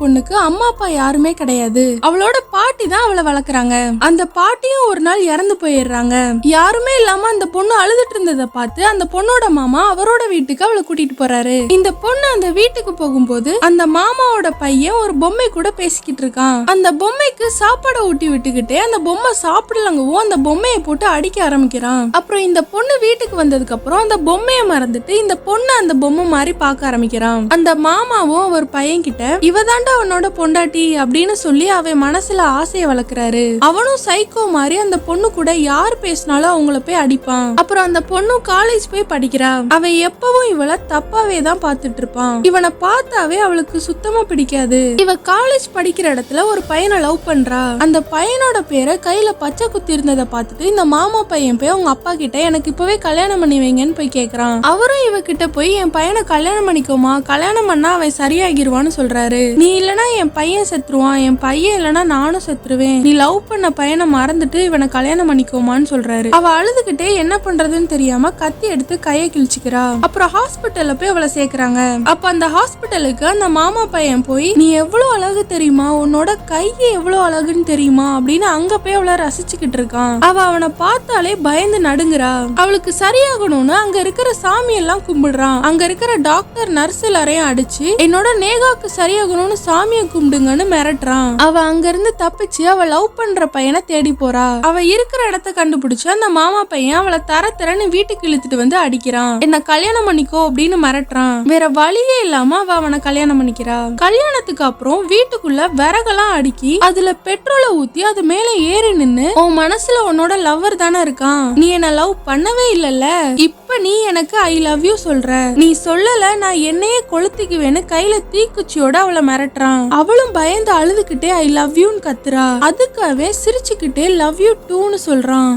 பொண்ணுக்கு அம்மா அப்பா யாருமே கிடையாது. அவளோட பாட்டி தான் அவளை வளர்க்குறாங்க. அந்த பாட்டியும் ஒரு நாள் இறந்து போயிடுறாங்க. யாருமே இல்லாம அந்த பொண்ணு அழுதுட்டு இருந்ததை பார்த்து அந்த பொண்ணோட மாமா அவரோட வீட்டுக்கு அவளை கூட்டிட்டு போறாரு. இந்த பொண்ணு அந்த வீட்டுக்கு போகும்போது அந்த மாமாவோட பையன் ஒரு பொம்மை கூட பேசிக்கிட்டு இருக்கான். அந்த பொம்மைக்கு சாப்பாடை ஊட்டி விட்டுக்கிட்டே அந்த பொம்மை சாப்பிடலங்கவும் அந்த பொம்மையை போட்டு அடிக்க ஆரம்பிக்கிறான். அப்புறம் இந்த பொண்ணு வீட்டுக்கு வந்ததுக்கு அப்புறம் அந்த பொம்மையை மறந்துட்டு இந்த பொண்ணு அந்த பொம்மை மாதிரி பார்க்க ஆரம்பிக்கிறான். அந்த மாமாவும் அவர் பையன் கிட்ட இவதாண்டா அவனோட பொண்டாட்டி அப்படின்னு சொல்லி அவன் மனசுல ஆசையை வளர்க்கிறாரு. அவனும் சைக்கோ மாதிரி அந்த பொண்ணு கூட யார் பேசினாலும் அவங்கள போய் அடிப்பான். அப்புறம் அந்த பொண்ணு காலேஜ் போய் படிக்கிறா. அவன் எப்பவும் இவளை தப்பாவே தான் பார்த்துட்டு இருப்பான். இவனை பார்த்தாவே அவளுக்கு சுத்தமா பிடிக்காது. இவ காலேஜ் படிக்கிற இடத்துல ஒரு பையனை லவ் பண்றா. அந்த பையனோட பேரை கையில பச்சை குத்தி இருந்ததை பார்த்துட்டு இந்த மாமா பையன் போய் அவங்க அப்பா கிட்ட எனக்கு இப்பவே கல்யாணம் பண்ணி வைங்கன்னு போய் கேக்குறான். அவரும் இவகிட்ட போய் என் பையனை கல்யாணம் பண்ணிக்கோமா, கல்யாணம் பண்ணா அவன் சரியாகிருவான்னு சொல்றாரு. நீ இல்லனா என் பையன் செத்துருவான், என் பையன் இல்லனா நானும் செத்துருவேன், நீ லவ் பண்ண பையனை மறந்துட்டு இவனை கல்யாணம் பண்ணிக்கோமான்னு சொல்றாரு. அவ அழுதுகிட்டே என்ன பண்றதுன்னு தெரியாம கத்தி எடுத்து கையை கிழிச்சுக்கிறா. அப்புறம் ஹாஸ்பிட்டல்ல போய் அவளை சேர்க்கறாங்க. அப்ப அந்த ஹாஸ்பிட்டலுக்கு அந்த மாமா பையன் போய் நீ எவ்வளவு அழகு தெரியுமா, உன்னோட கையை எவ்வளவு அழகுன்னு தெரியுமா அப்படின்னு அங்க போய் அவளை ரசிச்சுக்கிட்டு இருக்கான். அவ அவனை பார்த்தாலே பயந்து நடுங்குறா. அவளுக்கு சரியாகணும்னு அங்க இருக்கிற சாமி எல்லாம் கும்பிடுறான். அங்க இருக்கிற டாக்டர் நர்ஸ் எல்லாரையும் அடிச்சு என்னோட நேகாக்கு சரியாகணும்னு சாமியை கும்பிடுங்கன்னு மிரட்டுறான். அவ அங்க இருந்து தப்பிச்சு அவ லவ் பண்ற பையனை தேடி போறா. அவ இருக்கிற இடத்த கண்டுபிடிச்சு அந்த மாமா பையன் அவளை தரன்னு வீட்டுக்கு இழுத்துட்டு வந்து அடிக்கிறான். என்ன கல்யாணம் பண்ணிக்கோ அப்படின்னு மிரட்டுறான். வேற வழியே இல்லாம அவ அவனை கல்யாணம் பண்ணிக்கிறா. கல்யாணத்துக்கு அப்புறம் வீட்டுக்குள்ள விறகெல்லாம் அடுக்கி அதுல பெட்ரோலை ஊத்தி அது மேல ஏறி நின்னு உன் மனசுல உன்னோட லவ்வர் தானே இருக்கான், நீ என்ன லவ் பண்ணவே இல்லல்ல, இப்ப நீ எனக்கு ஐ லவ் யூ சொல்ற, நீ சொல்லல நான் என்னையே கொளுத்திக்குவேன்னு கையில தீக்குச்சியோட அவளை மிரட்டுறான். அவளும் பயந்து அழுதுகிட்டே ஐ லவ் யூன்னு கத்துறா. அதுக்காகவே சிரிச்சுக்கிட்டே லவ் யூ டூன்னு சொல்றான்.